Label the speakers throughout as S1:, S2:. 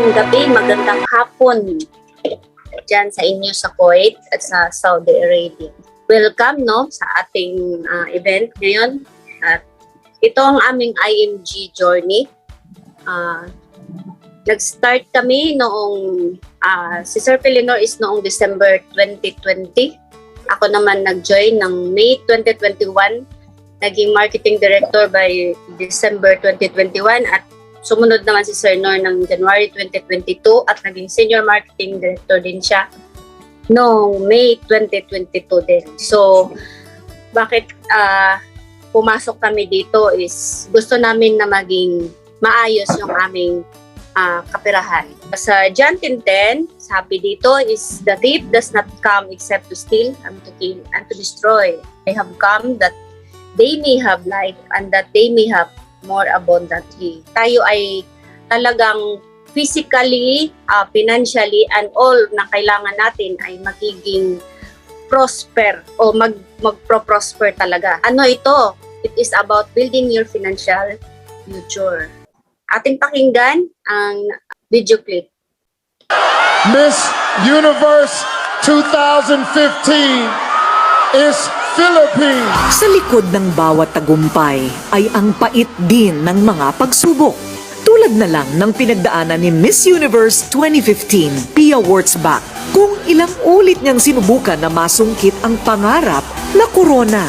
S1: magandang gabi, magandang hapon dyan sa inyo sa Kuwait at sa Saudi Arabia. Welcome sa ating event ngayon. At ito ang aming IMG journey. Nag-start kami noong, si Sir Felinor is noong December 2020. Ako naman nag-join ng May 2021. Naging marketing director by December 2021 at sumunod naman si Sir Nor ng January 2022 at naging senior marketing director din siya noong May 2022 din. So, bakit pumasok kami dito is gusto namin na maging maayos yung aming kapirahan. Sa John 10:10, sabi dito is, "The thief does not come except to steal and to kill and to destroy. I have come that they may have life and that they may have more abundantly." Tayo ay talagang physically, financially, and all na kailangan natin ay magiging prosper o magpro-prosper talaga. Ano ito? It is about building your financial future. Ating pakinggan ang video clip.
S2: Miss Universe 2015 is Philippines.
S3: Sa likod ng bawat tagumpay ay ang pait din ng mga pagsubok. Tulad na lang ng pinagdaanan ni Miss Universe 2015, Pia Wurtzbach, kung ilang ulit niyang sinubukan na masungkit ang pangarap na korona.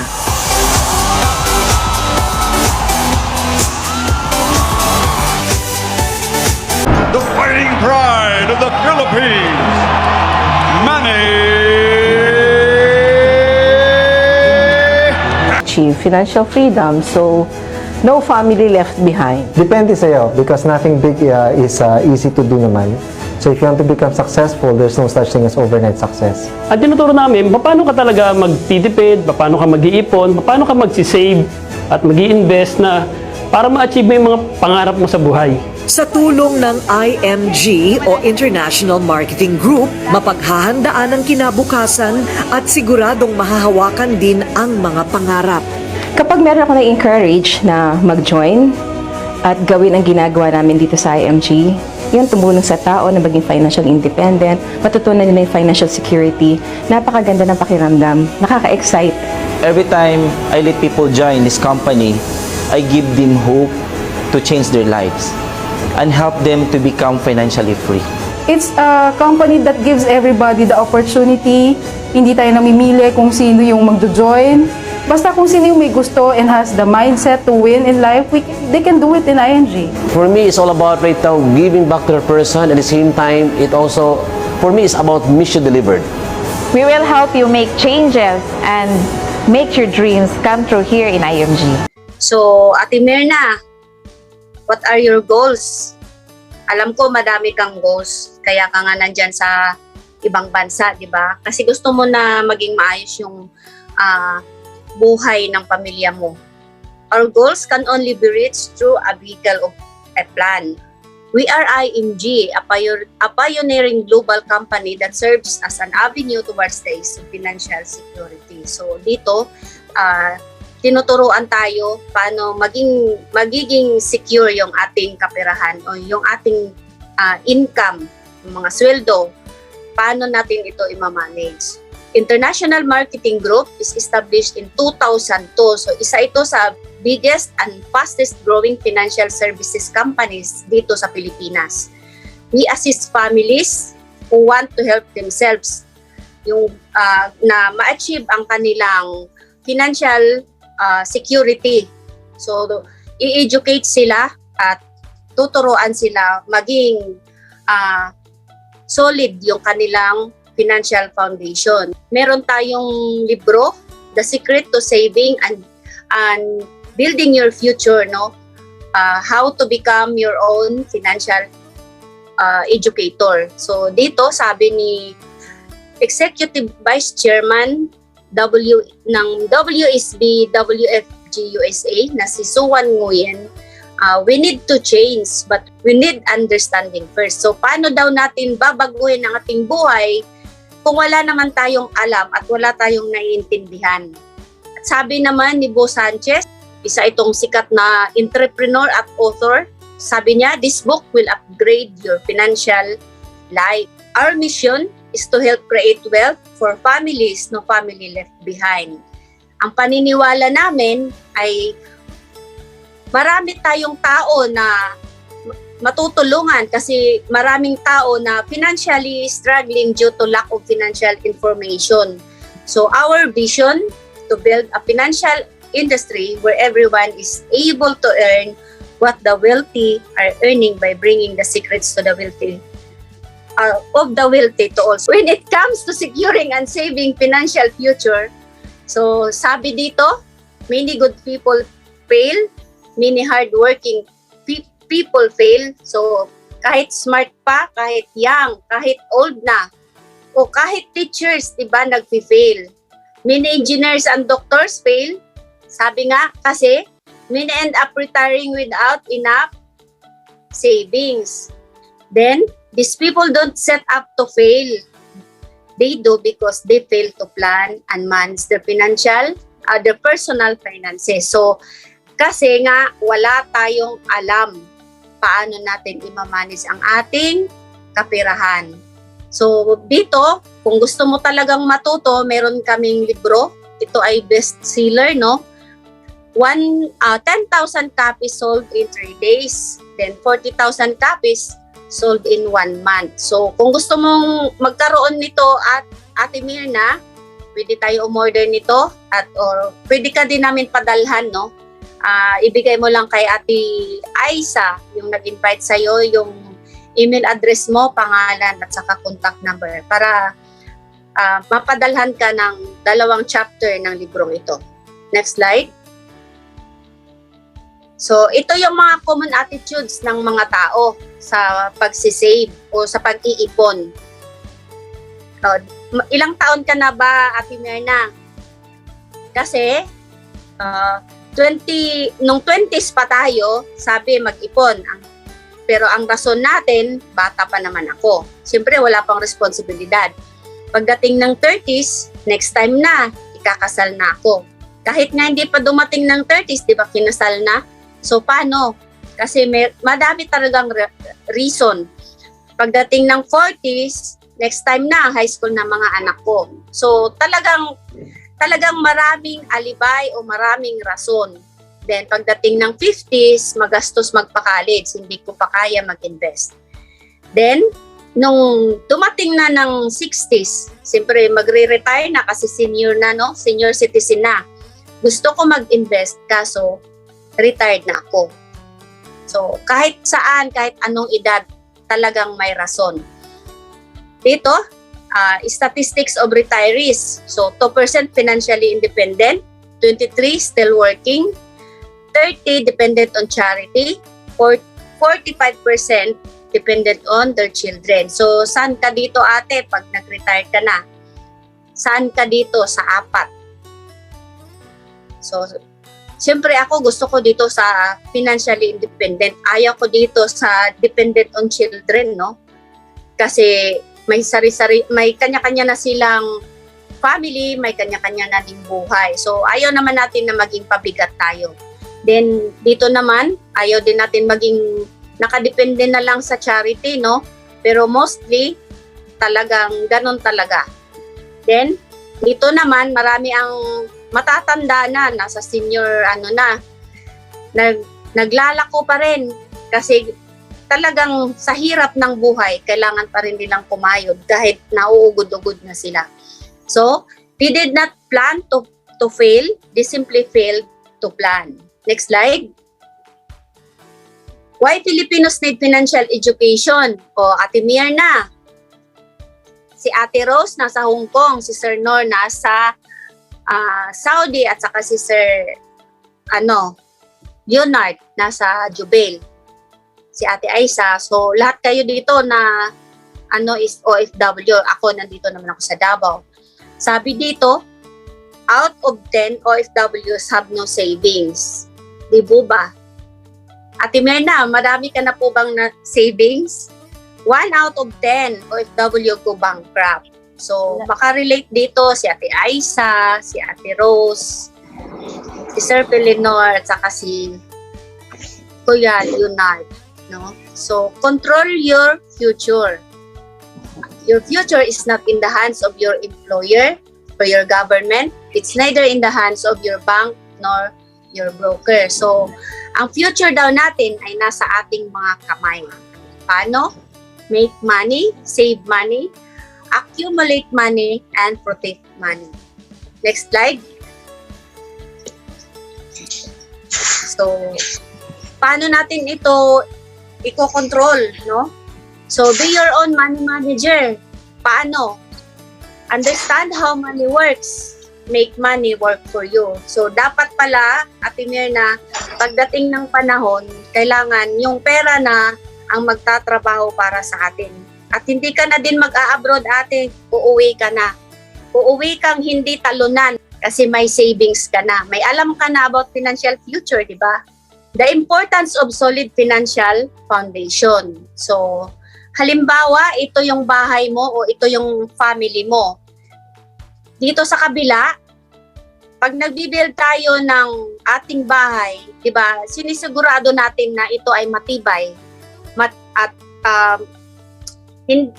S4: The fighting pride of the Philippines,
S5: achieve financial freedom, so no family left behind.
S6: Depende sa'yo because nothing big is easy to do naman. So if you want to become successful, there's no such thing as overnight success.
S7: At tinuturo namin, paano ka talaga magtitipid, paano ka mag-iipon, paano ka magsisave at mag-i-invest na para ma-achieve mo yung mga pangarap mo sa buhay.
S3: Sa tulong ng IMG o International Marketing Group, mapaghahandaan ang kinabukasan at siguradong mahahawakan din ang mga pangarap.
S5: Kapag meron ako na-encourage na mag-join at gawin ang ginagawa namin dito sa IMG, yun tumulong sa tao na maging financial independent, matutunan nila yung financial security, napakaganda ng pakiramdam, nakaka-excite.
S8: Every time I let people join this company, I give them hope to change their lives and help them to become financially free.
S9: It's a company that gives everybody the opportunity. Hindi tayo namimili kung sino yung magjo-join. Basta kung sino yung may gusto and has the mindset to win in life, they can do it in IMG.
S10: For me, it's all about right now giving back to the person. At the same time, it also, for me, it's about mission delivered.
S11: We will help you make changes and make your dreams come true here in IMG.
S1: So, Ate Mirna, what are your goals? Alam ko madami kang goals, kaya ka nga nandyan sa ibang bansa, di ba? Kasi gusto mo na maging maayos yung buhay ng pamilya mo. Our goals can only be reached through a vehicle of a plan. We are IMG, a pioneering global company that serves as an avenue towards the financial security. So dito, tinuturuan tayo paano magiging secure yung ating kaperahan o yung ating income, yung mga sweldo, paano natin ito i-manage. International Marketing Group is established in 2002. So isa ito sa biggest and fastest growing financial services companies dito sa Pilipinas. We assist families who want to help themselves yung na ma-achieve ang kanilang financial security. So, i-educate sila at tuturuan sila maging solid yung kanilang financial foundation. Meron tayong libro, The Secret to Saving and Building Your Future, how to become your own financial educator. So, dito sabi ni Executive Vice Chairman ng WSB WFG USA na si Suwan Nguyen, we need to change but we need understanding first. So paano daw natin babaguhin ang ating buhay kung wala naman tayong alam at wala tayong naiintindihan? At sabi naman ni Bo Sanchez, isa itong sikat na entrepreneur at author sabi niya, this book will upgrade your financial life. Our mission is to help create wealth for families, no family left behind. Ang paniniwala namin ay marami tayong tao na matutulungan kasi maraming tao na financially struggling due to lack of financial information. So our vision to build a financial industry where everyone is able to earn what the wealthy are earning by bringing the secrets to the wealthy of the wealthy to all. When it comes to securing and saving financial future, so sabi dito, many good people fail, many hardworking people fail. So kahit smart pa, kahit young, kahit old na, o kahit teachers, diba, nag-fail. Many engineers and doctors fail. Sabi nga, kasi many end up retiring without enough savings. Then, these people don't set up to fail. They do because they fail to plan and manage their their personal finances. So, kasi nga, wala tayong alam paano natin i-manage ang ating kapirahan. So, dito, kung gusto mo talagang matuto, meron kaming libro. Ito ay bestseller, no? 10,000 copies sold in 3 days. Then, 40,000 copies sold in 1 month. So, kung gusto mong magkaroon nito at Ate Mirna, pwede tayo umorder nito or pwede ka din namin padalhan, no? Ibigay mo lang kay Ate Aisa yung nag-invite sa'yo, yung email address mo, pangalan at saka contact number para mapadalhan ka ng 2 chapter ng librong ito. Next slide. So, ito yung mga common attitudes ng mga tao sa pagsisave o sa pag-iipon. Ilang taon ka na ba, Ate Mirna? Kasi, nung 20s pa tayo, sabi mag-ipon. Pero ang rason natin, bata pa naman ako. Siyempre, wala pang responsibilidad. Pagdating ng 30s, next time na, ikakasal na ako. Kahit nga hindi pa dumating ng 30s, di ba, kinasal na? So, paano? Kasi madami talagang reason. Pagdating ng 40s, next time na, high school na mga anak ko. So, talagang maraming alibay o maraming rason. Then, pagdating ng 50s, magastos magpa-college. Hindi ko pa kaya mag-invest. Then, nung dumating na ng 60s, siyempre magre-retire na kasi senior na, no? Senior citizen na. Gusto ko mag-invest, kaso retired na ako. So, kahit saan, kahit anong edad, talagang may rason. Dito, statistics of retirees. So, 2% financially independent, 23 still working, 30 dependent on charity, 45% dependent on their children. So, saan ka dito, ate, pag nag-retire ka na? Saan ka dito sa 4? So, siyempre ako gusto ko dito sa financially independent. Ayaw ko dito sa dependent on children, no? Kasi may sari-sari, may kanya-kanya na silang family, may kanya-kanya na ding buhay. So, ayaw naman natin na maging pabigat tayo. Then, dito naman, ayaw din natin maging nakadepende na lang sa charity, no? Pero mostly, talagang ganun talaga. Then, dito naman, marami ang matatanda na, nasa senior, naglalako pa rin. Kasi talagang sa hirap ng buhay, kailangan pa rin nilang kumayod kahit nauugod-ugod na sila. So, they did not plan to fail, they simply failed to plan. Next slide. Why Filipinos need financial education? O, Ate Mirna. Si Ate Rose nasa Hong Kong, si Sir Nor nasa Saudi, at saka si Sir Leonard nasa Jubail. Si Ate Aisa. So, lahat kayo dito na is OFW. Ako, nandito naman ako sa Davao. Sabi dito, out of 10 OFWs have no savings. Di ba? Ate Mirna, marami ka na po bang savings? 1 out of 10 OFW go bankrupt. So, makarelate dito si Ate Aisa, si Ate Rose, si Sir Pelinor, at saka si Kuya Leonard. no? So, control your future. Your future is not in the hands of your employer or your government. It's neither in the hands of your bank nor your broker. So, ang future daw natin ay nasa ating mga kamay. Paano? Make money, save money, accumulate money, and protect money. Next slide. So, paano natin ito i-control, no? So, be your own money manager. Paano? Understand how money works. Make money work for you. So, dapat pala, Ate Mirna, pagdating ng panahon, kailangan yung pera na ang magtatrabaho para sa atin. At hindi ka na din mag-a-abroad, ate, uuwi ka na. Uuwi kang hindi talunan kasi may savings ka na. May alam ka na about financial future, di ba? The importance of solid financial foundation. So, halimbawa, ito yung bahay mo o ito yung family mo. Dito sa kabila, pag nagbibuild tayo ng ating bahay, di ba, sinisigurado natin na ito ay matibay. At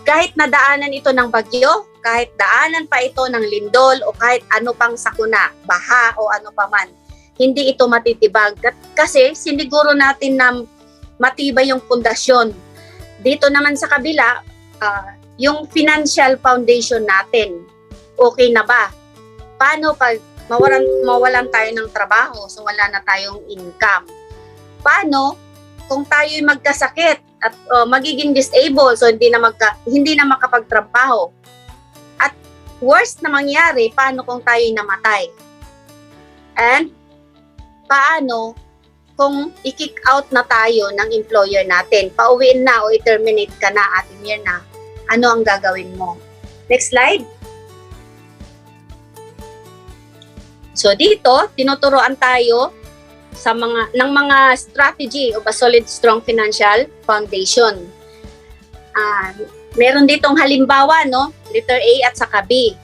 S1: kahit nadaanan ito ng bagyo, kahit daanan pa ito ng lindol o kahit ano pang sakuna, baha o ano pa man, hindi ito matitibag. Kasi siniguro natin na matibay yung pundasyon. Dito naman sa kabila, yung financial foundation natin, okay na ba? Paano pag mawalan tayo ng trabaho, so wala na tayong income? Paano kung tayo'y magkasakit at magiging disabled, so hindi na makapagtrabaho? At worst na mangyari, paano kung tayo'y namatay? And paano kung i-kick out na tayo ng employer natin? Pauwiin na o i-terminate ka na, Ate Mirna. Ano ang gagawin mo? Next slide. So dito, tinuturoan tayo ng mga strategy of a solid, strong financial foundation. Meron ditong halimbawa, no? Letter A at saka B.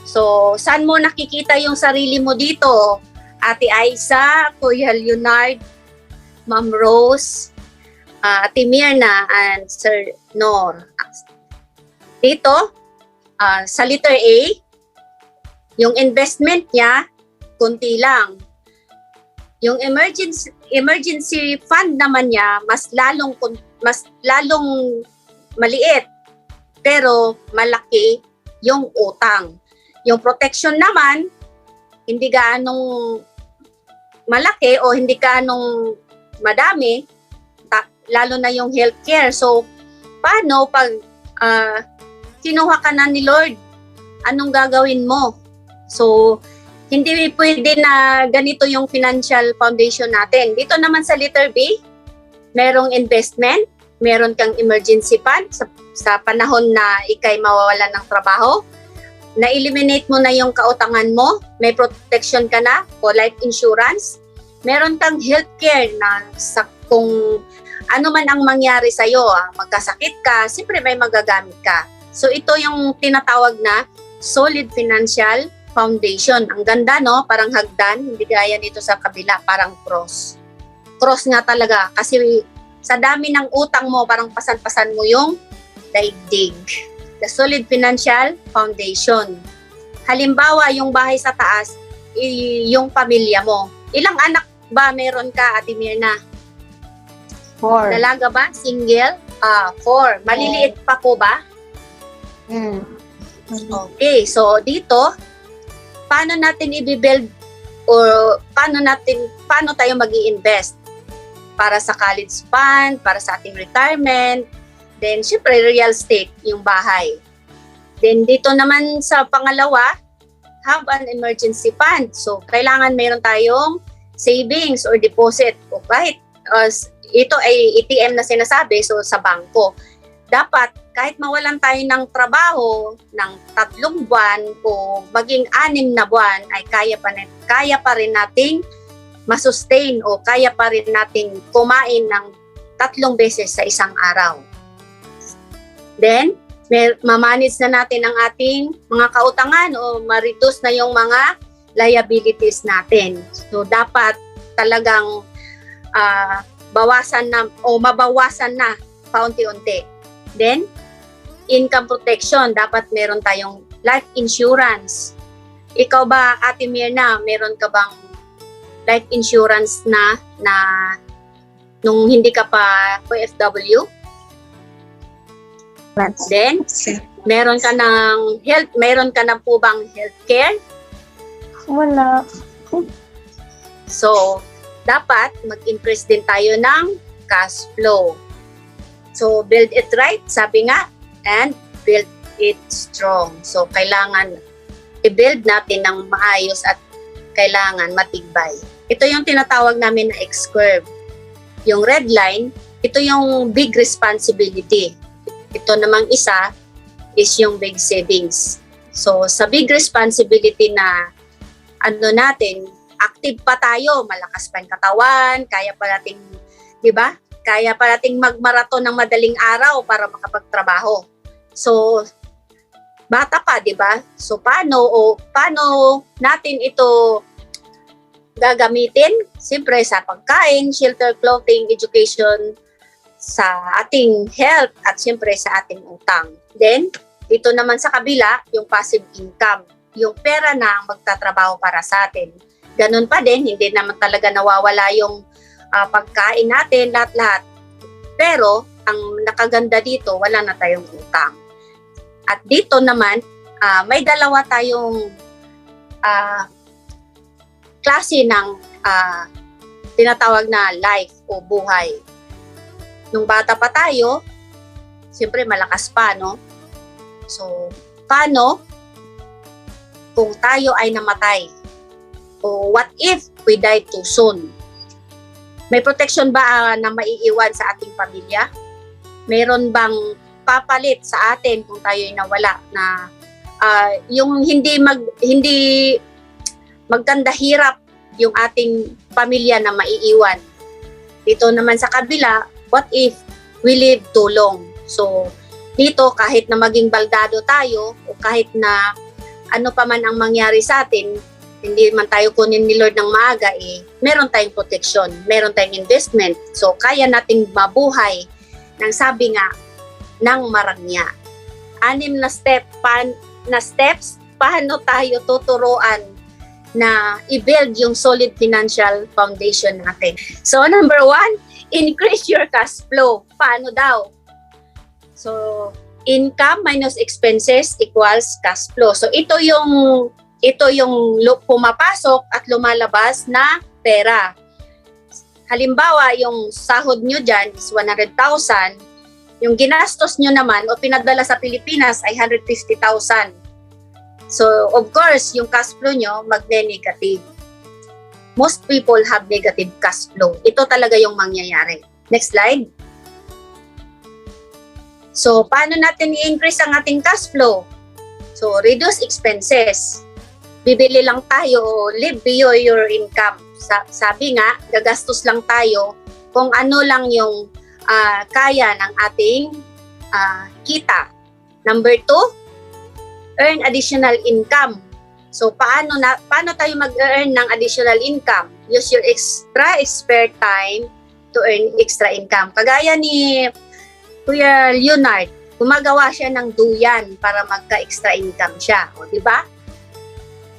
S1: So, saan mo nakikita yung sarili mo dito? Ate Aiza, Kuya Leonard, Ma'am Rose, Ate Mirna, and Sir Nor. Dito, sa letter A, yung investment niya, kunti lang. Yung emergency fund naman niya, mas lalong maliit, pero malaki yung utang. Yung protection naman, hindi gaanong malaki o hindi gaanong madami, lalo na yung healthcare. So, paano pag kinuha ka na ni Lord? Anong gagawin mo? So, hindi pwede na ganito yung financial foundation natin. Dito naman sa letter B, merong investment, meron kang emergency fund sa panahon na ikay mawawalan ng trabaho. Na-eliminate mo na yung kautangan mo, may protection ka na o life insurance. Meron kang healthcare na kung ano man ang mangyari sa'yo, magkasakit ka, siyempre may magagamit ka. So ito yung tinatawag na solid financial foundation. Ang ganda, no? Parang hagdan, hindi gaya nito sa kabila, parang cross. Cross nga talaga kasi sa dami ng utang mo, parang pasan-pasan mo yung daigdig. The solid financial foundation. Halimbawa, yung bahay sa taas, yung pamilya mo. Ilang anak ba meron ka, Ate Mirna?
S11: 4.
S1: Dalaga ba? Single? 4. Maliliit pa po ba? Okay, so dito, paano natin i-build or paano tayo mag-i-invest para sa college fund, para sa ating retirement, then syempre real estate, yung bahay. Then dito naman sa pangalawa, have an emergency fund. So kailangan meron tayong savings or deposit o kahit ito ay ATM na sinasabi, so sa bangko. Dapat kahit mawalan tayo ng trabaho ng 3 buwan o maging 6 na buwan ay kaya pa rin nating masustain o kaya pa rin nating kumain ng 3 beses sa isang araw. Then, mamanage na natin ang ating mga kautangan o ma-reduce na yung mga liabilities natin. So, dapat talagang bawasan na o mabawasan na paunti-unti. Then, income protection, dapat meron tayong life insurance. Ikaw ba, Ate Mirna, meron ka bang life insurance na nung hindi ka pa OFW? Then, meron ka na po bang healthcare?
S11: Wala.
S1: So, dapat mag-increase din tayo ng cash flow. So, build it right, sabi nga, and build it strong. So, kailangan i-build natin ng maayos at kailangan matibay. Ito yung tinatawag namin na X-curve. Yung red line, ito yung big responsibility. Ito namang isa is yung big savings. So, sa big responsibility na natin, active pa tayo, malakas pa yung katawan, kaya pa nating, di ba? Kaya pa nating magmaraton ng madaling araw para makapagtrabaho. So, bata pa, di ba? So, paano natin ito gagamitin? Siyempre, sa pagkain, shelter, clothing, education, sa ating health, at siyempre sa ating utang. Then, dito naman sa kabila, yung passive income, yung pera na ang magtatrabaho para sa atin. Ganun pa din, hindi naman talaga nawawala yung pagkain natin, lahat-lahat. Pero, ang nakaganda dito, wala na tayong utang. At dito naman, may dalawa tayong klase ng tinatawag na life o buhay. Nung bata pa tayo, siyempre malakas pa, no? So, paano kung tayo ay namatay? O what if we die too soon? May protection ba na maiiwan sa ating pamilya? Meron bang papalit sa atin kung tayo ay nawala na yung hindi magkanda hirap yung ating pamilya na maiiwan? Dito naman sa kabila, what if we live too long? So, dito kahit na maging baldado tayo o kahit na ano pa man ang mangyari sa atin, hindi man tayo kunin ni Lord ng maaga, meron tayong protection, meron tayong investment. So, kaya nating mabuhay ng sabi nga, ng marangya. 6 na steps, paano tayo tuturuan na i-build yung solid financial foundation natin. So, number 1, increase your cash flow. Paano daw? So, income minus expenses equals cash flow. So, ito yung pumapasok at lumalabas na pera. Halimbawa, yung sahod nyo dyan is 100,000. Yung ginastos nyo naman o pinadala sa Pilipinas ay 150,000. So, of course, yung cash flow nyo magne-negative. Most people have negative cash flow. Ito talaga yung mangyayari. Next slide. So, paano natin i-increase ang ating cash flow? So, reduce expenses. Bibili lang tayo o live beyond your income. Sabi nga, gagastos lang tayo kung ano lang yung kaya ng ating kita. Number 2, earn additional income. So, paano tayo mag-earn ng additional income? Use your extra spare time to earn extra income. Kagaya ni Kuya Leonard, gumagawa siya ng duyan para magka-extra income siya. O, di ba?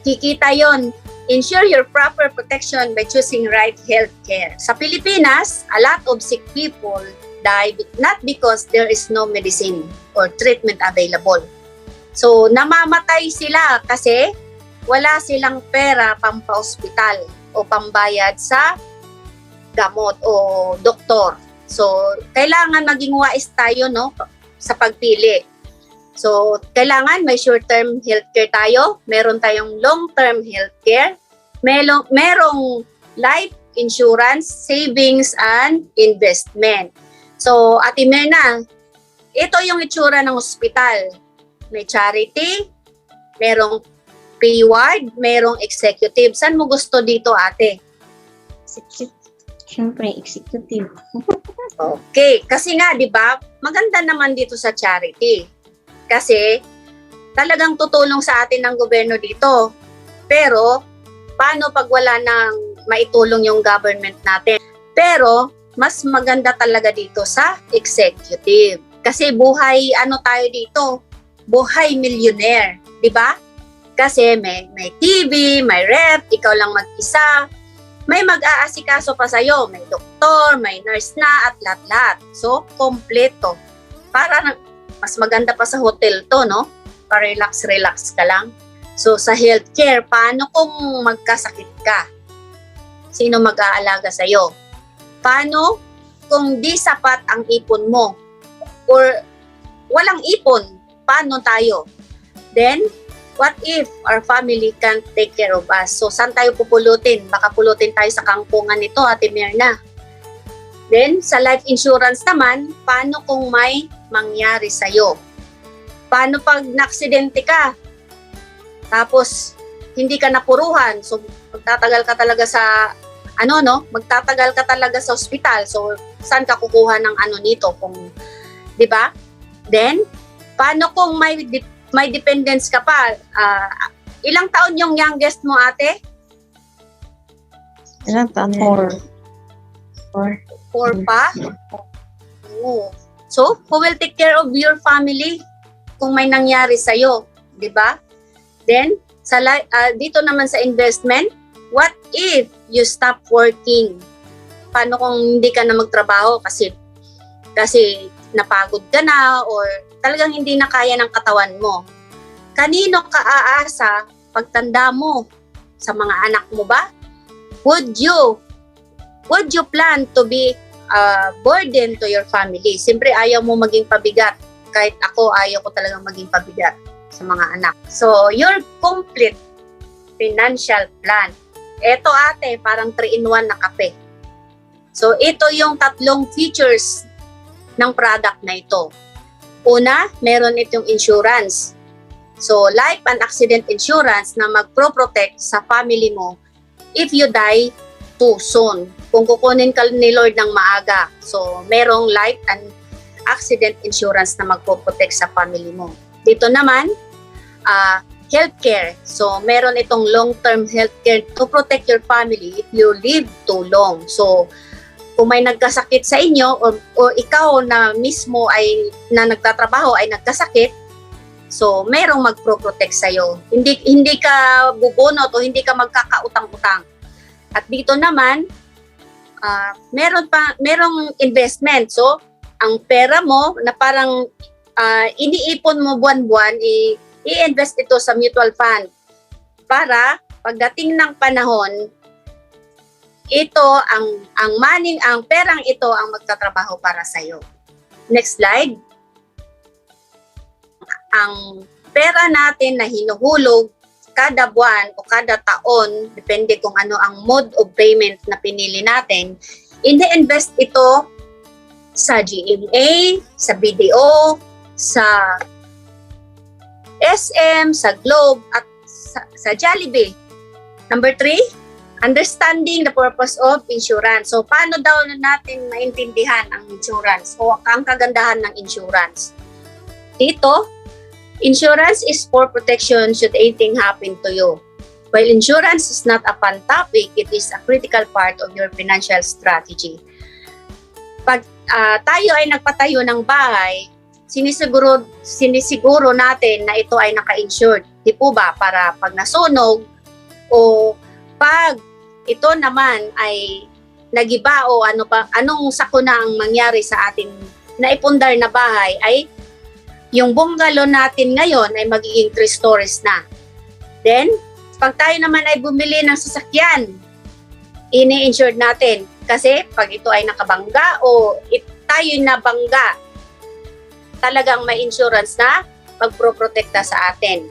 S1: Kikita yon. Ensure your proper protection by choosing right health care. Sa Pilipinas, a lot of sick people die not because there is no medicine or treatment available. So, namamatay sila kasi wala silang pera pampa-hospital o pambayad sa gamot o doktor. So, kailangan maging wise tayo, no, sa pagpili. So, kailangan may short-term healthcare tayo, meron tayong long-term healthcare, merong life insurance, savings, and investment. So, Ate Mena, ito yung itsura ng ospital. May charity, merong payward, merong executive. Saan mo gusto dito, ate?
S12: Siyempre, executive.
S1: Okay. Kasi nga, di ba, maganda naman dito sa charity. Kasi, talagang tutulong sa atin ng gobyerno dito. Pero, paano pag wala nang maitulong yung government natin? Pero, mas maganda talaga dito sa executive. Kasi buhay, ano tayo dito? Buhay millionaire, di ba? Kasi may TV, may rep, ikaw lang mag-isa. May mag-aasikaso pa sa'yo. May doktor, may nurse na, at lahat-lahat. So, kompleto. Para mas maganda pa sa hotel to, no? Pa-relax ka lang. So, sa healthcare, paano kung magkasakit ka? Sino mag-aalaga sa'yo? Paano kung di sapat ang ipon mo? Or walang ipon, paano tayo? Then, what if our family can't take care of us? So, saan tayo pupulutin? Baka pulutin tayo sa kangkungan nito, Ate Mirna. Then, sa life insurance naman, paano kung may mangyari sa'yo? Paano pag na-aksidente ka? Tapos, hindi ka napuruhan. So, magtatagal ka talaga sa, magtatagal ka talaga sa ospital. So, saan ka kukuha ng nito? Kung, di ba? Then, paano kung may dependence ka pa? Ilang taon yung youngest mo, ate?
S11: Ilang taon?
S1: 4 pa? Oo. So, who will take care of your family kung may nangyari sa'yo? Di ba? Then, dito naman sa investment, what if you stop working? Paano kung hindi ka na magtrabaho kasi napagod ka na or talagang hindi na kaya ng katawan mo? Kanino ka aasa pagtanda mo? Sa mga anak mo ba? Would you plan to be a burden to your family? Siyempre, ayaw mo maging pabigat. Kahit ako, ayaw ko talagang maging pabigat sa mga anak. So, your complete financial plan. Ito, ate, parang 3-in-1 na kape. So, ito yung 3 features ng product na ito. Una, meron itong insurance. So, life and accident insurance na magpro-protect sa family mo if you die too soon. Kung kukunin ka ni Lord ng maaga. So, merong life and accident insurance na magpo-protect sa family mo. Dito naman, healthcare. So, meron itong long-term healthcare to protect your family if you live too long. So, kung may nagkasakit sa inyo o ikaw na mismo na nagtatrabaho ay nagkasakit, so merong magpro-protect sa'yo. Hindi ka bubunot o hindi ka magkakautang-utang. At dito naman, merong investment. So, ang pera mo na parang iniipon mo buwan-buwan, i-invest ito sa mutual fund para pagdating ng panahon, ito ang perang ito ang magtatrabaho para sa iyo. Next slide. Ang pera natin na hinuhulog kada buwan o kada taon, depende kung ano ang mode of payment na pinili natin, ini-invest ito sa GMA, sa BDO, sa SM, sa Globe, at sa Jollibee. Number 3, understanding the purpose of insurance. So, paano daw natin maintindihan ang insurance o ang kagandahan ng insurance? Dito, insurance is for protection should anything happen to you. While insurance is not a fun topic, it is a critical part of your financial strategy. Pag tayo ay nagpatayo ng bahay, sinisiguro natin na ito ay naka-insured. Di po ba? Para pag nasunog o pag ito naman ay nagiba o anong sakuna ang mangyari sa ating naipundar na bahay, ay yung bungalow natin ngayon ay magiging 3 stories na. Then, pag tayo naman ay bumili ng sasakyan, ini-insured natin. Kasi pag ito ay nakabangga o tayo nabangga, talagang may insurance na magpro-protekta sa atin.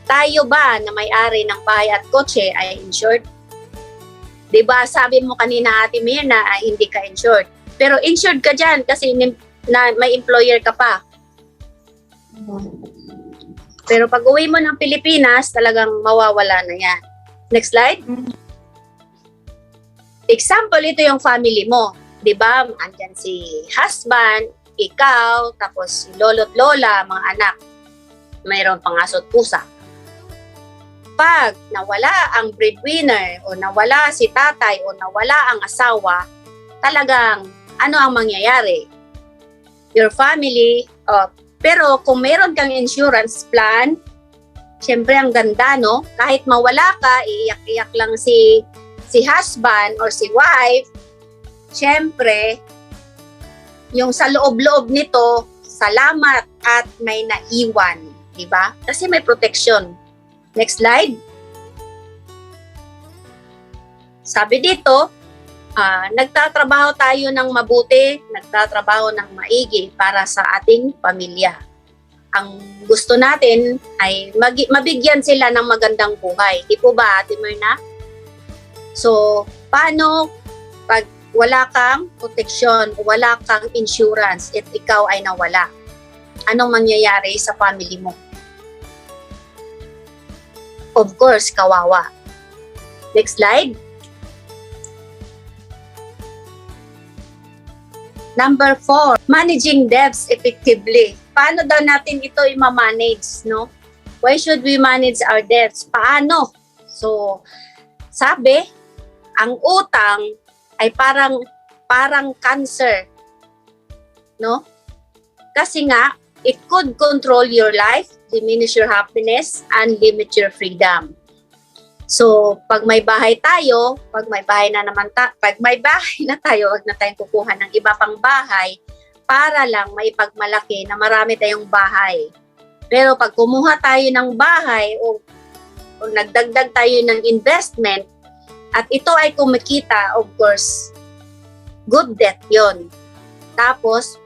S1: Tayo ba na may-ari ng bahay at kotse ay insured? Diba sabi mo kanina, Ate Mirna, ay hindi ka insured. Pero insured ka dyan kasi may employer ka pa. Pero pag uwi mo ng Pilipinas, talagang mawawala na yan. Next slide. Example, ito yung family mo. Diba? Andyan si husband, ikaw, tapos si lolo't lola, mga anak. Mayroon pang aso't pusa. Pag nawala ang breadwinner o nawala si tatay o nawala ang asawa, talagang ano ang mangyayari? Your family, pero kung meron kang insurance plan, syempre ang ganda, no? Kahit mawala ka, iiyak-iyak lang si husband or si wife, syempre, yung sa loob-loob nito, salamat at may naiwan, di ba? Kasi may protection. Next slide. Sabi dito, nagtatrabaho tayo ng mabuti, nagtatrabaho ng maigi para sa ating pamilya. Ang gusto natin ay mabigyan sila ng magandang buhay. Di po ba, Ate Myrna? So, paano pag wala kang proteksyon, wala kang insurance, at ikaw ay nawala? Anong mangyayari sa family mo? Of course, kawawa. Next slide. Number 4, managing debts effectively. Paano daw natin ito i-manage, no? Why should we manage our debts? Paano? So, sabi, ang utang ay parang cancer, no? Kasi nga, it could control your life, diminish your happiness, and limit your freedom. So, pag may bahay tayo, pag may bahay na tayo, wag na tayong kukuha ng iba pang bahay para lang maipagmalaki na marami tayong bahay. Pero pag kumuha tayo ng bahay o nagdagdag tayo ng investment at ito ay kumikita, of course, good debt yon. Tapos,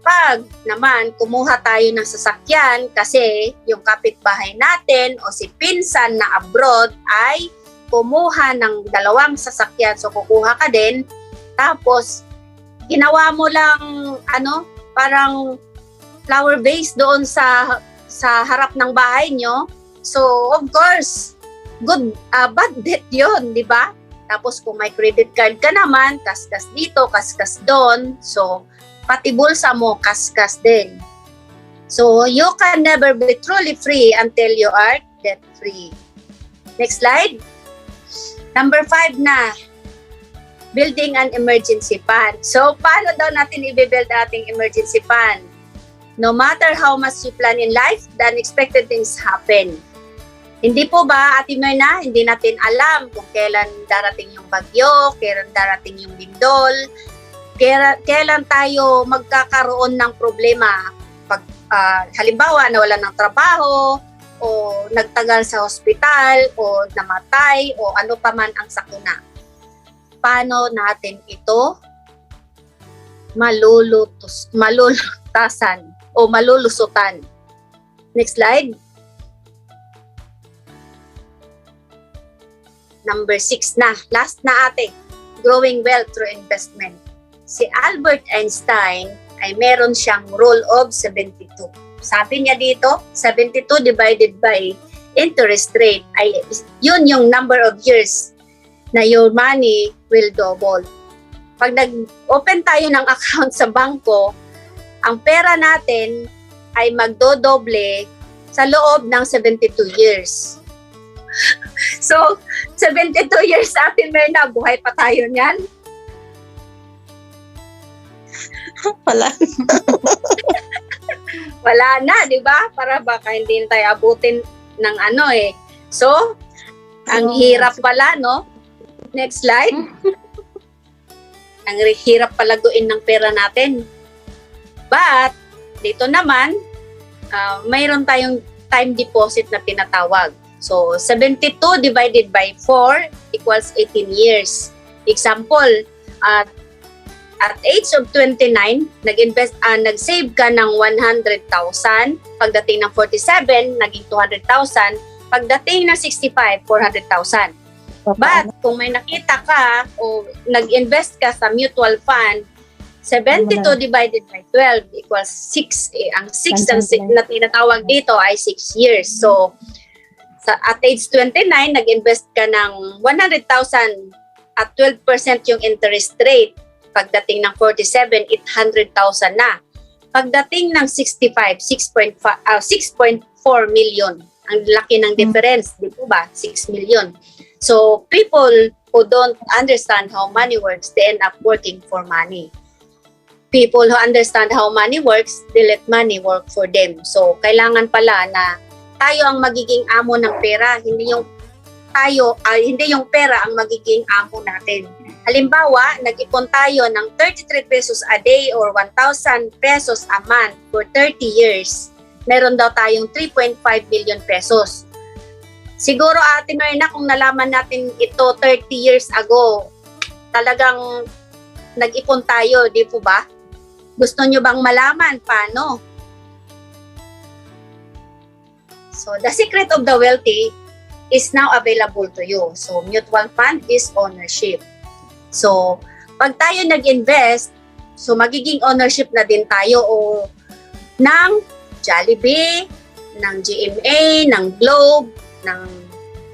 S1: pag naman kumuha tayo ng sasakyan kasi yung kapitbahay natin o si pinsan na abroad ay kumuha ng 2 sasakyan, so kukuha ka din, tapos ginawa mo lang parang flower vase doon sa harap ng bahay nyo, so of course bad debt yun, di ba? Tapos kung may credit card ka naman, kaskas dito, kaskas doon, so pati bulsa mo, kaskas din. So, you can never be truly free until you are debt-free. Next slide. Number 5 na, building an emergency fund. So, paano daw natin i-build ating emergency fund? No matter how much you plan in life, the unexpected things happen. Hindi po ba, Ate Myrna, hindi natin alam kung kailan darating yung bagyo, kailan darating yung lindol, kailan tayo magkakaroon ng problema pag halimbawa nawalan ng trabaho o nagtagal sa hospital o namatay o ano pa man ang sakuna. Paano natin ito malulutasan o malulusutan? Next slide. Number 6 na. Last na ate. Growing wealth through investment. Si Albert Einstein ay meron siyang rule of 72. Sabi niya dito, 72 divided by interest rate ay yun yung number of years na your money will double. Pag nag-open tayo ng account sa bangko, ang pera natin ay magdodoble sa loob ng 72 years. So, 72 years Ate Myrna, buhay pa tayo niyan?
S12: Wala.
S1: Wala na, di ba? Para baka hindi na tayo abutin ng So, ang hirap pala, no? Next slide. Ang hirap palaguin ng pera natin. But, dito naman, mayroon tayong time deposit na tinatawag. So, 72 divided by 4 equals 18 years. Example, at age of 29, nag-save ka ng 100,000. Pagdating ng 47, naging 200,000. Pagdating ng 65, 400,000. But kung may nakita ka o nag-invest ka sa mutual fund, 72 divided by 12 equals 6. Ang 6 na tinatawag dito ay 6 years. So, at age 29, nag-invest ka ng 100,000 at 12% yung interest rate. Pagdating ng 47, 800,000 na. Pagdating ng 65, 6.4 million. Ang laki ng difference, di po ba? 6 million. So, people who don't understand how money works, they end up working for money. People who understand how money works, they let money work for them. So, kailangan pala na tayo ang magiging amo ng pera, hindi yung pera ang magiging amo natin. Halimbawa, nag-ipon tayo ng 33 pesos a day or 1,000 pesos a month for 30 years. Meron daw tayong 3.5 billion pesos. Siguro, Ate Myrna, kung nalaman natin ito 30 years ago, talagang nag-ipon tayo, di po ba? Gusto nyo bang malaman paano? So, the secret of the wealthy is now available to you. So, mutual fund is ownership. So, pag tayo nag-invest, so magiging ownership na din tayo o ng Jollibee, ng GMA, ng Globe, ng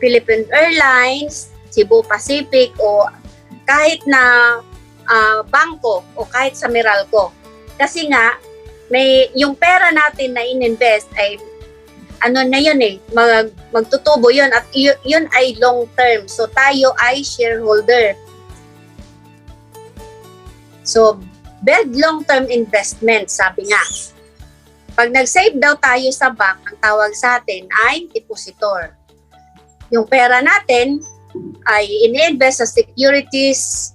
S1: Philippine Airlines, Cebu Pacific o kahit na bangko o kahit sa Meralco. Kasi nga, yung pera natin na in-invest ay magtutubo yun at yun ay long term. So tayo ay shareholder. So build long-term investment, sabi nga. Pag nag-save daw tayo sa bank, ang tawag sa atin ay depositor. Yung pera natin ay in-invest sa securities,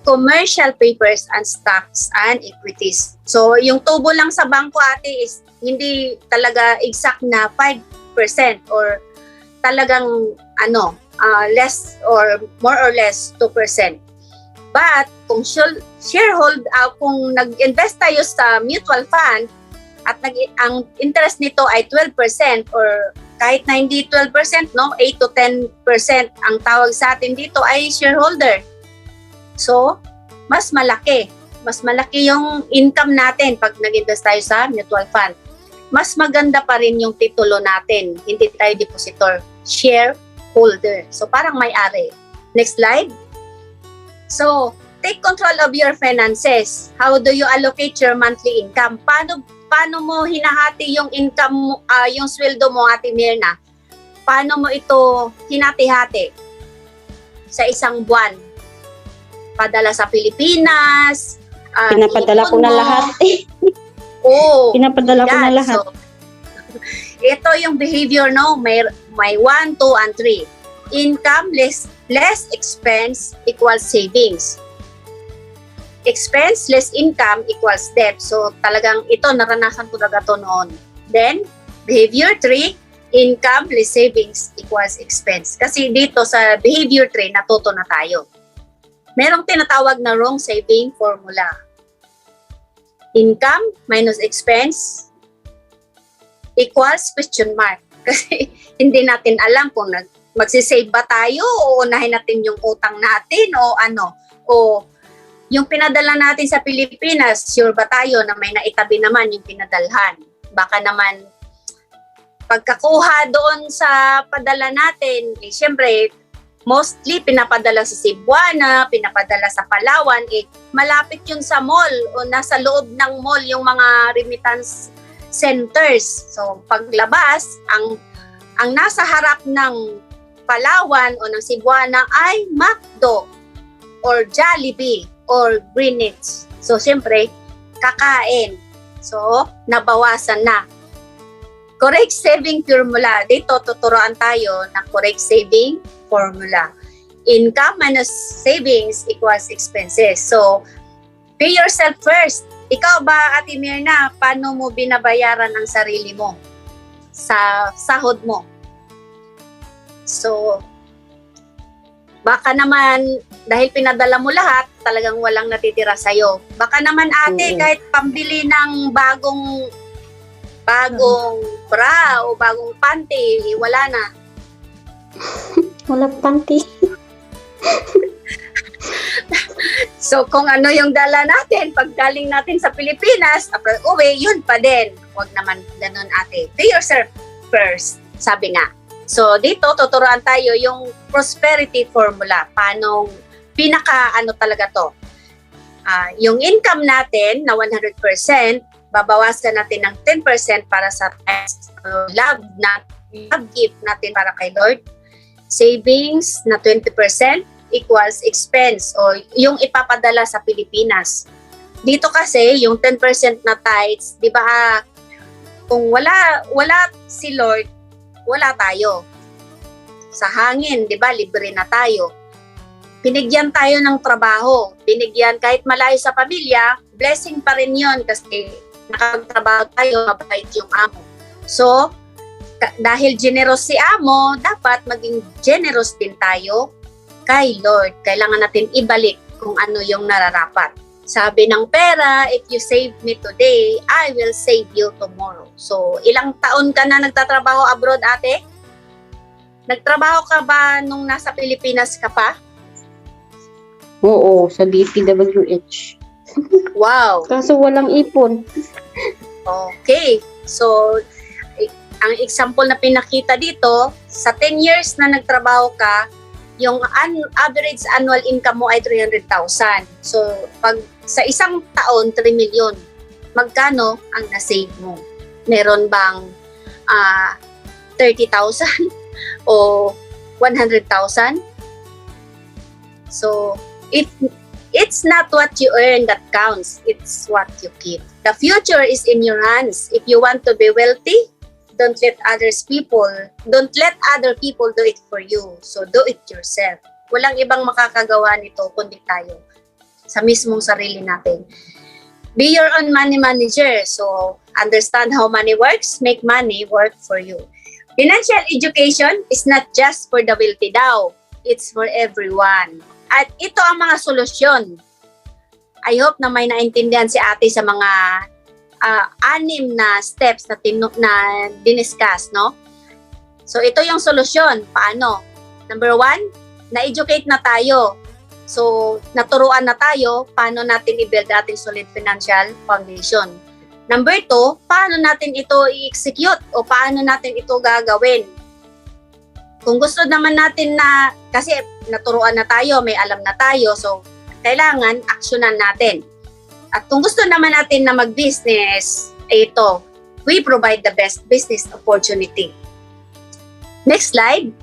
S1: commercial papers, and stocks and equities. So yung tubo lang sa bangko, ate, is hindi talaga exact na 5% or talagang less or more or less 2%. But kung kung nag-invest tayo sa mutual fund at ang interest nito ay 12% or kahit na hindi 12%, 8 to 10% ang tawag sa atin dito ay shareholder. So, mas malaki yung income natin pag nag-invest tayo sa mutual fund. Mas maganda pa rin yung titulo natin. Hindi tayo depositor, shareholder. So, parang may-ari. Next slide. So, take control of your finances. How do you allocate your monthly income? Paano mo hinahati yung income mo, yung sweldo mo, Ate Myrna? Paano mo ito hinati-hati sa isang buwan? Padala sa Pilipinas?
S12: Pinapadala ko na lahat.
S1: Oo.
S12: Pinapadala ko na lahat.
S1: So, ito yung behavior, no? May 1, 2, and 3. Income less expense equals savings. Expense less income equals debt. So talagang ito, naranasan ko talaga to noon. Then, behavior 3, income less savings equals expense. Kasi dito sa behavior 3, natuto na tayo. Merong tinatawag na wrong saving formula. Income minus expense equals question mark. Kasi hindi natin alam kung magsisave ba tayo o unahin natin yung utang natin o o yung pinadala natin sa Pilipinas, sure ba tayo na may naitabi naman yung pinadalhan? Baka naman pagkakuha doon sa padala natin, syempre mostly pinapadala sa Cebuana, pinapadala sa Palawan, malapit yun sa mall o nasa loob ng mall yung mga remittance centers. So paglabas, ang nasa harap ng Palawan o ng Cebuana ay McDo or Jollibee or Greenwich. So, siyempre, kakain. So, nabawasan na. Correct saving formula. Dito, tuturuan tayo ng correct saving formula. Income minus savings equals expenses. So, pay yourself first. Ikaw ba, Ate Myrna, paano mo binabayaran ang sarili mo sa sahod mo? So, baka naman, dahil pinadala mo lahat, talagang walang natitira sa'yo. Baka naman, ate, kahit pambili ng bagong bra o bagong panty, wala na.
S12: Wala panty.
S1: So, kung ano yung dala natin, pag galing natin sa Pilipinas, after uwi, yun pa din. Huwag naman ganun, ate. Pay yourself first, sabi nga. So, dito, tuturuan tayo yung prosperity formula. Paano, talaga to. Yung income natin na 100%, babawasan natin ng 10% para sa love gift natin para kay Lord. Savings na 20%, equals expense o yung ipapadala sa Pilipinas. Dito kasi, yung 10% na tithes, di ba, kung wala si Lord, wala tayo. Sa hangin, di ba, libre na tayo. Binigyan tayo ng trabaho. Binigyan kahit malayo sa pamilya, blessing pa rin yun kasi nakapagtrabaho tayo, mabait yung amo. So, dahil generous si amo, dapat maging generous din tayo kay Lord. Kailangan natin ibalik kung ano yung nararapat. Sabi ng pera, if you save me today, I will save you tomorrow. So, ilang taon ka na nagtatrabaho abroad, ate? Nagtrabaho ka ba nung nasa Pilipinas ka pa?
S12: Oo, sa DPWH.
S1: Wow!
S12: Kaso walang ipon.
S1: Okay. So, ang example na pinakita dito, sa 10 years na nagtrabaho ka, yung average annual income mo ay 300,000. So, pag sa isang taon, 3 million. Magkano ang na-save mo? Meron bang 30,000 o 100,000? So, it's not what you earn that counts. It's what you keep. The future is in your hands. If you want to be wealthy, don't let other people do it for you. So do it yourself. Walang ibang makakagawa nito kundi tayo sa mismong sarili natin. Be your own money manager. So understand how money works, make money work for you. Financial education is not just for the wealthy daw. It's for everyone. At ito ang mga solusyon. I hope na may naintindihan si ate sa mga 6 na steps na diniscuss, no? So, ito yung solusyon. Paano? Number 1, na-educate na tayo. So, naturuan na tayo paano natin i-build ating solid financial foundation. Number 2, paano natin ito i-execute o paano natin ito gagawin? Kung gusto naman natin na, kasi naturuan na tayo, may alam na tayo, so, kailangan aksyonan natin. At kung gusto naman natin na mag-business, ito, we provide the best business opportunity. Next slide.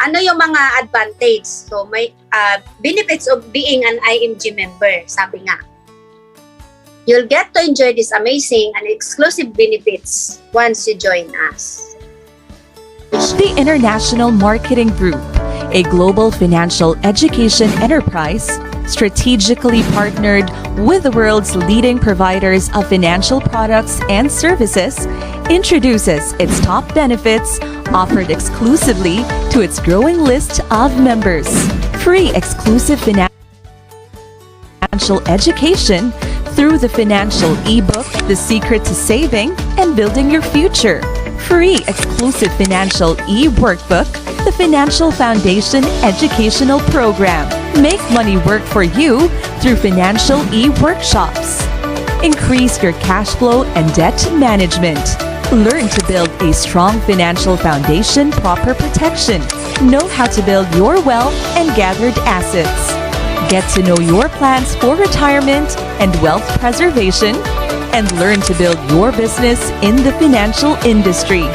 S1: Ano yung mga advantage? So, may benefits of being an IMG member, sabi nga. You'll get to enjoy these amazing and exclusive benefits once you join us.
S13: The International Marketing Group, a global financial education enterprise, strategically partnered with the world's leading providers of financial products and services, introduces its top benefits offered exclusively to its growing list of members. Free exclusive financial education through the financial ebook, The Secret to Saving and Building Your Future. Free exclusive financial e-workbook, the Financial Foundation Educational Program. Make money work for you through financial e-workshops. Increase your cash flow and debt management. Learn to build a strong financial foundation, proper protection. Know how to build your wealth and gathered assets. Get to know your plans for retirement and wealth preservation, and learn to build your business in the financial industry.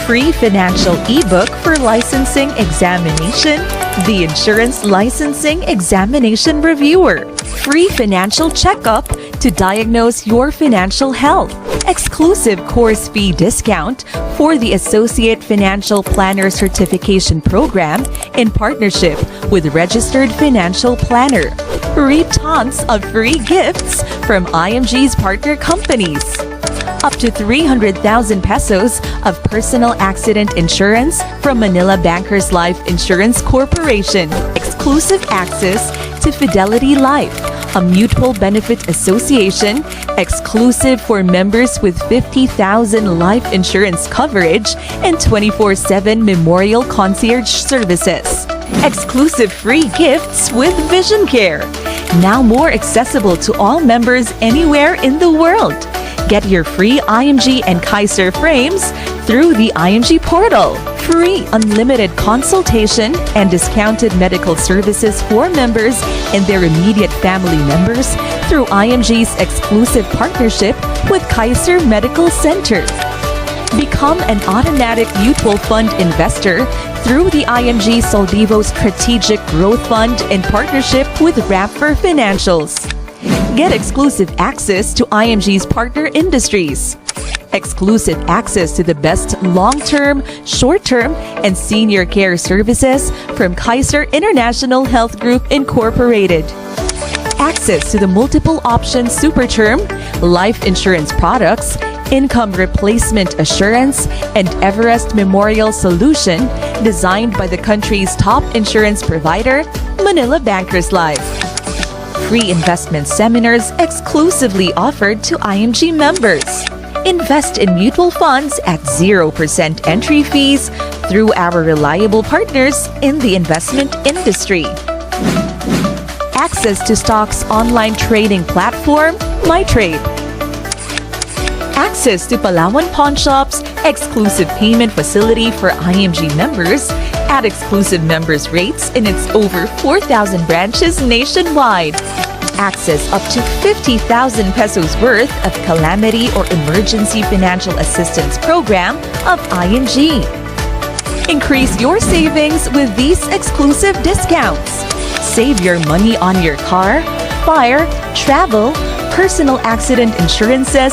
S13: Free financial ebook for licensing examination, the Insurance Licensing Examination Reviewer. Free financial checkup to diagnose your financial health. Exclusive course fee discount for the Associate Financial Planner Certification Program in partnership with Registered Financial Planner. Reap tons of free gifts from IMG's partner companies. Up to 300,000 pesos of personal accident insurance from Manila Bankers Life Insurance Corporation. Exclusive access to Fidelity Life, a mutual benefit association exclusive for members with 50,000 life insurance coverage and 24/7 memorial concierge services. Exclusive free gifts with Vision Care, now more accessible to all members anywhere in the world. Get your free IMG and Kaiser frames through the IMG portal. Free unlimited consultation and discounted medical services for members and their immediate family members through IMG's exclusive partnership with Kaiser Medical Center. Become an automatic mutual fund investor through the IMG Soldivo Strategic Growth Fund in partnership with Rapfer Financials. Get exclusive access to IMG's partner industries. Exclusive access to the best long-term, short-term, and senior care services from Kaiser International Health Group Incorporated. Access to the multiple option super term, life insurance products, income replacement assurance, and Everest Memorial Solution designed by the country's top insurance provider, Manila Bankers Life. Free investment seminars exclusively offered to IMG members. Invest in mutual funds at 0% entry fees through our reliable partners in the investment industry. Access to stocks online trading platform, MyTrade. Access to Palawan Pawn Shop's exclusive payment facility for IMG members at exclusive members rates in its over 4,000 branches nationwide. Access up to 50,000 pesos worth of calamity or emergency financial assistance program of IMG. Increase your savings with these exclusive discounts. Save your money on your car, fire, travel, personal accident insurances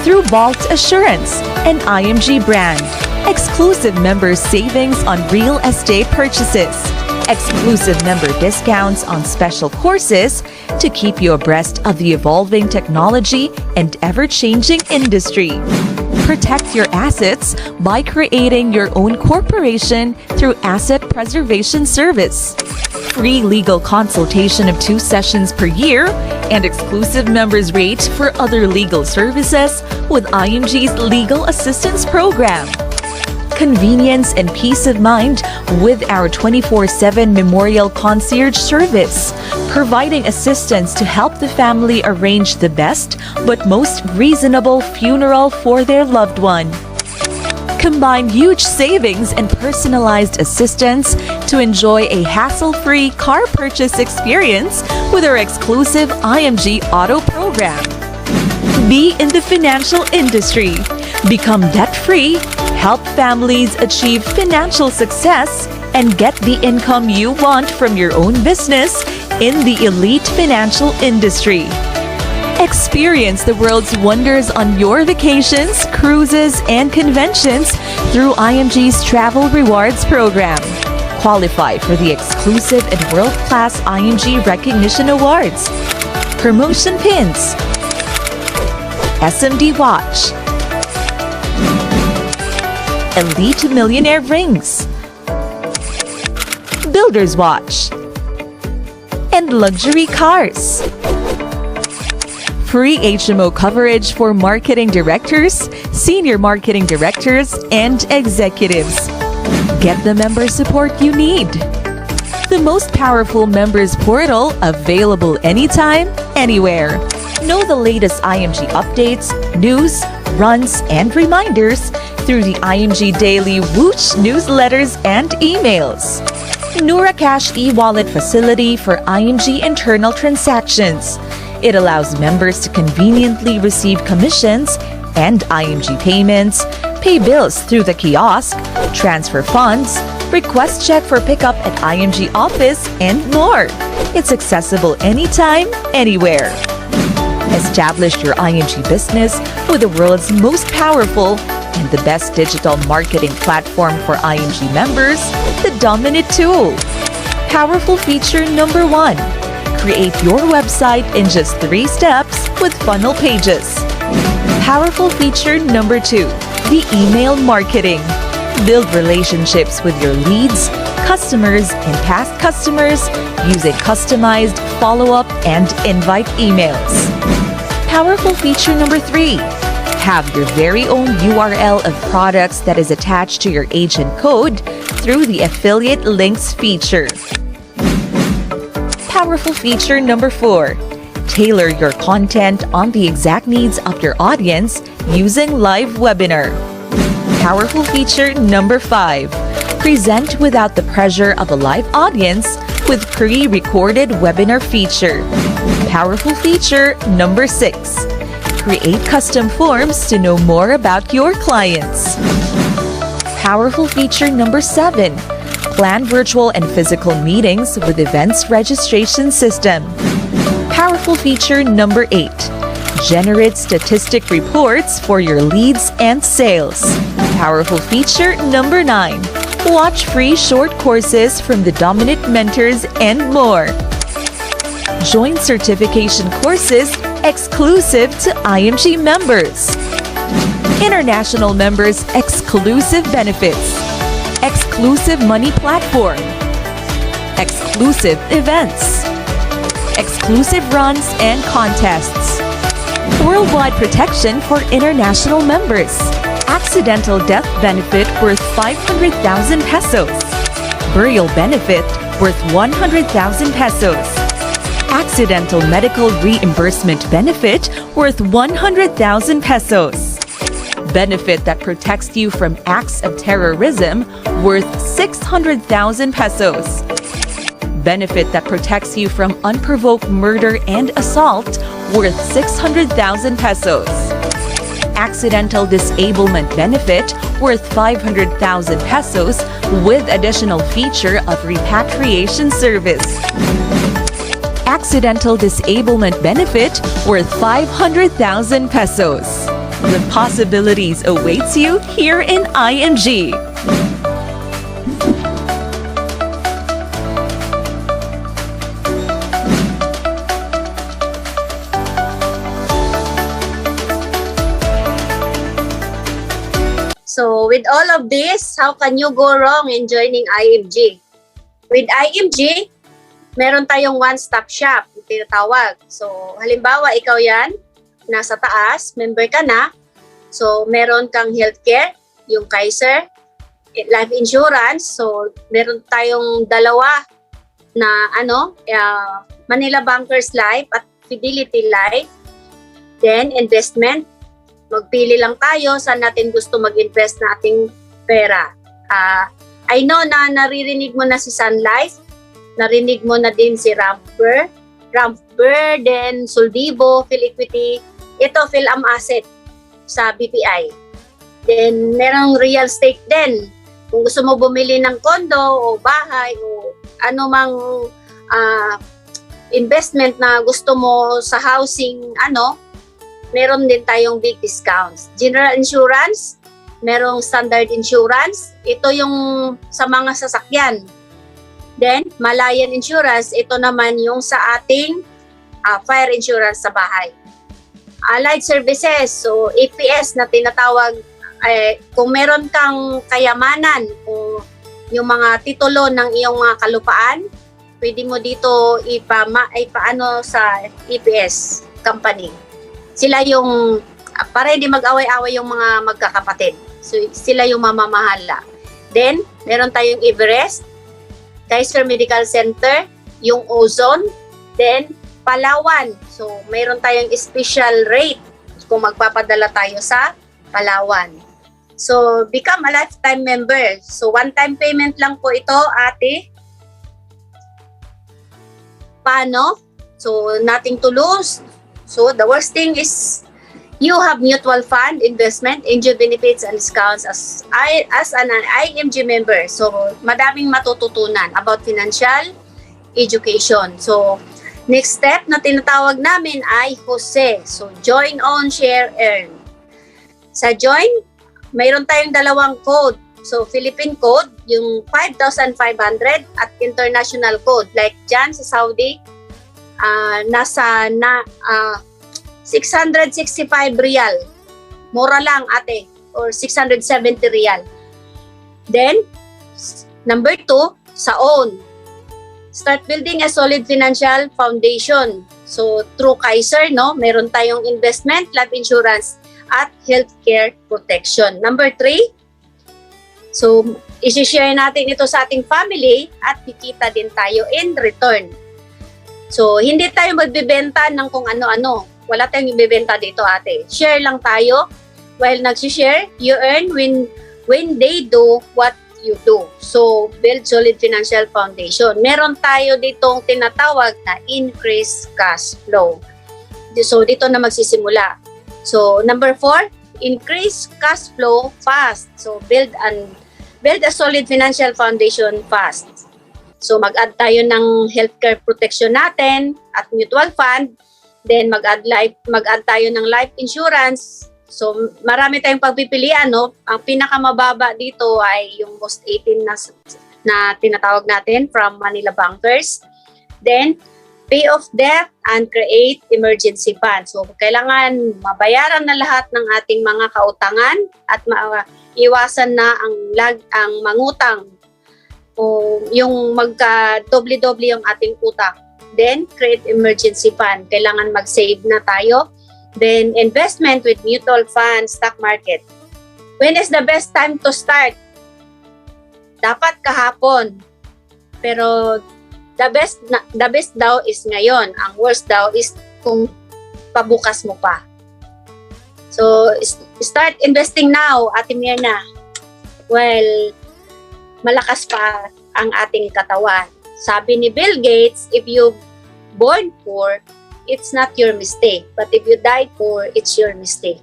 S13: through Vault Assurance and IMG brand. Exclusive member savings on real estate purchases. Exclusive member discounts on special courses to keep you abreast of the evolving technology and ever-changing industry. Protect your assets by creating your own corporation through Asset Preservation Service. Free legal consultation of 2 sessions per year and exclusive members rate for other legal services with IMG's Legal Assistance Program. Convenience and peace of mind with our 24/7 Memorial Concierge Service, providing assistance to help the family arrange the best but most reasonable funeral for their loved one. Combine huge savings and personalized assistance to enjoy a hassle-free car purchase experience with our exclusive IMG Auto program. Be in the financial industry. Become debt-free, help families achieve financial success, and get the income you want from your own business in the elite financial industry. Experience the world's wonders on your vacations, cruises, and conventions through IMG's Travel Rewards program. Qualify for the exclusive and world-class IMG Recognition Awards. Promotion pins. SMD watch. Elite Millionaire rings. Builder's watch. And luxury cars. Free HMO coverage for marketing directors, senior marketing directors, and executives. Get the member support you need. The most powerful members portal available anytime, anywhere. Know the latest IMG updates, news, runs, and reminders through the IMG Daily Whoosh newsletters and emails. Nura Cash e-wallet facility for IMG internal transactions. It allows members to conveniently receive commissions and IMG payments, pay bills through the kiosk, transfer funds, request check for pickup at IMG office, and more. It's accessible anytime, anywhere. Establish your IMG business with the world's most powerful and the best digital marketing platform for IMG members, the Dominant Tool. Powerful feature number 1. Create your website in just 3 steps with funnel pages. Powerful feature number 2. The email marketing. Build relationships with your leads, customers, and past customers using customized follow-up and invite emails. Powerful feature number 3. Have your very own URL of products that is attached to your agent code through the affiliate links feature. Powerful feature number 4. Tailor your content on the exact needs of your audience using live webinar. Powerful feature number 5. Present without the pressure of a live audience with pre-recorded webinar feature. Powerful feature number 6. Create custom forms to know more about your clients. Powerful feature number 7. Plan virtual and physical meetings with events registration system. Powerful feature number 8. Generate statistic reports for your leads and sales. Powerful feature number 9. Watch free short courses from the dominant mentors and more. Join certification courses exclusive to IMG members. International members exclusive benefits. Exclusive money platform. Exclusive events. Exclusive runs and contests. Worldwide protection for international members. Accidental death benefit worth 500,000 pesos. Burial benefit worth 100,000 pesos. Accidental medical reimbursement benefit worth 100,000 pesos. Benefit that protects you from acts of terrorism worth 600,000 pesos. Benefit that protects you from unprovoked murder and assault worth 600,000 pesos. Accidental disablement benefit worth 500,000 pesos with additional feature of repatriation service. Accidental disablement benefit worth 500,000 pesos. The possibilities awaits you here in IMG.
S1: So with all of this, how can you go wrong in joining IMG? With IMG, meron tayong one-stop shop, tinatawag. So halimbawa, ikaw yan, nasa taas, member ka na. So meron kang healthcare, yung Kaiser, life insurance. So meron tayong dalawa na Manila Bankers Life at Fidelity Life. Then investment. Magpili lang tayo saan natin gusto mag-invest na ating pera. I know na naririnig mo na si Sun Life, narinig mo na din si Ramper, then Soldivo, Phil-Equity, ito Phil-Am Asset sa BPI. Then merong real estate din. Kung gusto mo bumili ng kondo o bahay o anumang investment na gusto mo sa housing, meron din tayong big discounts. General insurance, merong standard insurance. Ito yung sa mga sasakyan. Then, Malayan insurance, ito naman yung sa ating fire insurance sa bahay. Allied services, so APS na tinatawag, kung meron kang kayamanan o yung mga titulo ng iyong mga kalupaan, pwede mo dito ipaano sa APS company. Sila yung, para hindi mag-away-away yung mga magkakapatid. So, sila yung mamamahala. Then, meron tayong Everest, Kaiser Medical Center, yung Ozone, then Palawan. So, meron tayong special rate kung magpapadala tayo sa Palawan. So, become a lifetime member. So, one-time payment lang po ito, ate. Paano? So, nothing to lose. So, the worst thing is you have mutual fund, investment, NGO benefits, and discounts as an IMG member. So, madaming matututunan about financial education. So, next step na tinatawag namin ay Jose. So, join on, share, earn. Sa join, mayroon tayong dalawang code. So, Philippine code, yung 5,500 at international code. Like dyan sa Saudi, nasa 665 real. Mura lang ate. Or 670 real. Then, number 2, sa own. Start building a solid financial foundation. So, through Kaiser, meron tayong investment, life insurance, at healthcare protection. Number 3, so, isi-share natin ito sa ating family at kikita din tayo in return. So, hindi tayo magbibenta ng kung ano-ano. Wala tayong ibibenta dito, ate. Share lang tayo. While nag-share, you earn when they do what you do. So, build solid financial foundation. Meron tayo ditong tinatawag na increase cash flow. So, dito na magsisimula. So, number 4, increase cash flow fast. So, build build a solid financial foundation fast. So mag-add tayo ng healthcare protection natin at mutual fund. Then mag-add tayo ng life insurance. So marami tayong pagpipilian, no? Ang pinakamababa dito ay yung most 18 na tinatawag natin from Manila Bankers. Then pay off debt and create emergency fund. So kailangan mabayaran na lahat ng ating mga kautangan at iwasan na ang mangutang o yung magka-doble-doble yung ating utang. Then, create emergency fund. Kailangan mag-save na tayo. Then, investment with mutual fund, stock market. When is the best time to start? Dapat kahapon. Pero, the best daw is ngayon. Ang worst daw is kung pabukas mo pa. So, start investing now, Ate Mirna. Well, malakas pa ang ating katawan. Sabi ni Bill Gates, if you born poor, it's not your mistake. But if you die poor, it's your mistake.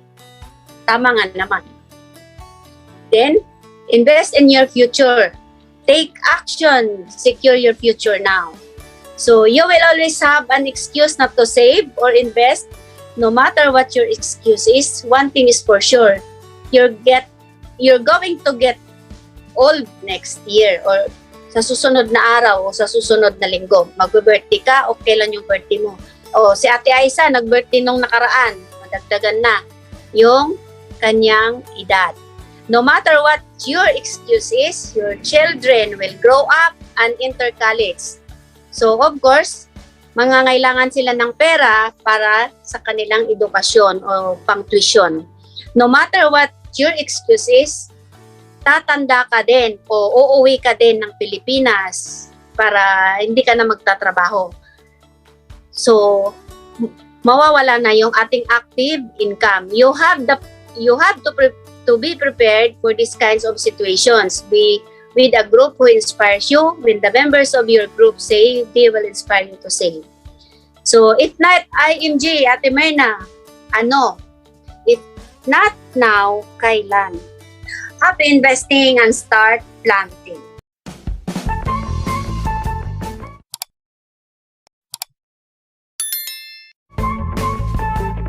S1: Tama nga naman. Then, invest in your future. Take action. Secure your future now. So, you will always have an excuse not to save or invest. No matter what your excuse is, one thing is for sure. You're going to get old next year or sa susunod na araw o sa susunod na linggo. Magbe-birthday ka o kailan yung birthday mo. O si Ate Aisa, nag-birthday nung nakaraan. Madagdagan na yung kanyang edad. No matter what your excuse is, your children will grow up and enter college. So of course, mangangailangan sila ng pera para sa kanilang edukasyon o pang-tuition. No matter what your excuse is, tatanda ka din o uuwi ka din ng Pilipinas para hindi ka na magtatrabaho. So, mawawala na yung ating active income. You have to be prepared for these kinds of situations. Be with a group who inspires you. When the members of your group say, they will inspire you to save. So, if not IMG, Ate Mirna, ano? If not now, kailan? Happy investing and start planting.